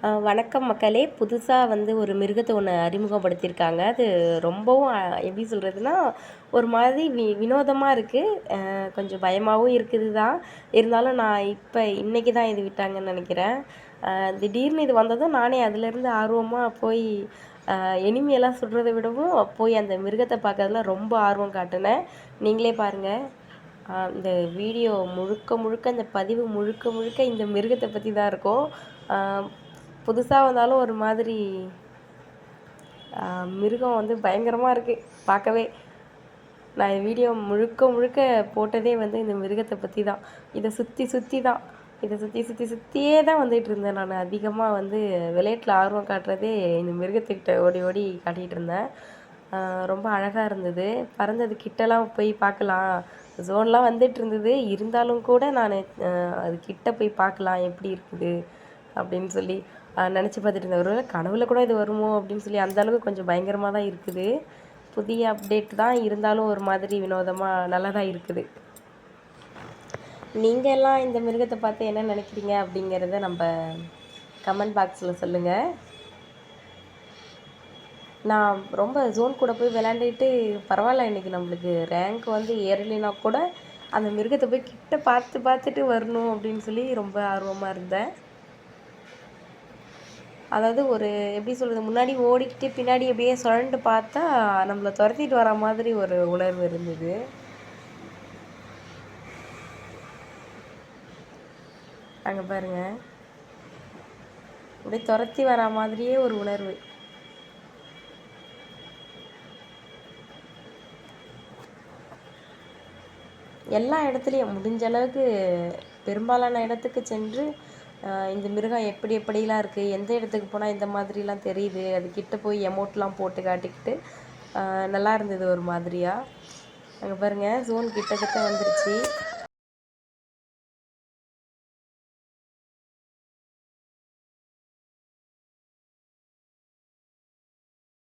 வணக்கம் மக்களே. புதுசாக ஒரு மிருகத்தை ஒன்று அறிமுகப்படுத்தியிருக்காங்க. அது ரொம்பவும் எப்படி சொல்கிறதுனா, ஒரு மாதிரி வினோதமாக இருக்குது. கொஞ்சம் பயமாகவும் இருக்குது தான். இருந்தாலும் நான் இன்னைக்கு தான் இது விட்டாங்கன்னு நினைக்கிறேன். திடீர்னு இது வந்ததும் நானே அதிலேருந்து ஆர்வமாக போய் எனிமியெல்லாம் சுடுறதை விடவும் போய் அந்த மிருகத்தை பார்க்கறதுல ரொம்ப ஆர்வம் காட்டினேன். நீங்களே பாருங்கள். இந்த வீடியோ முழுக்க முழுக்க இந்த பதிவு முழுக்க முழுக்க இந்த மிருகத்தை பற்றி தான் இருக்கும். புதுசாக வந்தாலும் ஒரு மாதிரி மிருகம் பயங்கரமாக இருக்குது பார்க்கவே. நான் வீடியோ முழுக்க முழுக்க போட்டதே இந்த மிருகத்தை பற்றி தான். இதை சுற்றி சுற்றி தான் இதை சுற்றி சுற்றி சுற்றியே தான் வந்துகிட்டு இருந்தேன். நான் அதிகமாக விளையாட்டில் ஆர்வம் காட்டுறதே இந்த மிருகத்துக்கிட்ட ஓடி ஓடி காட்டிகிட்டு இருந்தேன். ரொம்ப அழகாக இருந்தது. பறந்தது கிட்டலாம் போய் பார்க்கலாம், ஜோன்லாம் வந்துட்டு இருந்தது. இருந்தாலும் கூட நான் அது கிட்ட போய் பார்க்கலாம் எப்படி இருக்குது அப்படின்னு சொல்லி நினச்சி பார்த்துட்டு இருந்தேன். ஒரு கனவுல கூட இது வருமோ அப்படின்னு சொல்லி அந்தளவுக்கு கொஞ்சம் பயங்கரமாக தான் இருக்குது. புதிய அப்டேட் தான், இருந்தாலும் ஒரு மாதிரி வினோதமாக நல்லா தான் இருக்குது. நீங்கள் எல்லாம் இந்த மிருகத்தை பார்த்து என்ன நினைக்கிறீங்க அப்படிங்கிறத நம்ம கமெண்ட் பாக்ஸில் சொல்லுங்கள். நான் ரொம்ப ஜோன் கூட போய் விளையாண்டுட்டு பரவாயில்ல, இன்றைக்கி நம்மளுக்கு ரேங்க் ஏறலைனா கூட அந்த மிருகத்தை போய் கிட்ட பார்த்துட்டு வரணும் அப்படின்னு சொல்லி ரொம்ப ஆர்வமாக இருந்தேன். அதாவது ஒரு எப்படி சொல்கிறது, முன்னாடி ஓடிக்கிட்டு பின்னாடி அப்படியே சுழண்டு பார்த்தா நம்மளை துரத்திட்டு வர மாதிரி ஒரு உணர்வு இருந்தது. அங்கே பாருங்க, அப்படியே துரத்தி வர மாதிரியே ஒரு உணர்வு. எல்லா இடத்துலையும் முடிஞ்ச அளவுக்கு பெரும்பாலான இடத்துக்கு சென்று இந்த மிருகம் எப்படிலாம் இருக்குது, எந்த இடத்துக்கு போனால் இந்த மாதிரிலாம் தெரியுது, அது கிட்ட போய் எமௌண்ட்லாம் போட்டு காட்டிக்கிட்டு நல்லா இருந்தது ஒரு மாதிரியாக. அங்கே பாருங்கள், ஜோன் கிட்டத்தட்ட வந்துருச்சு.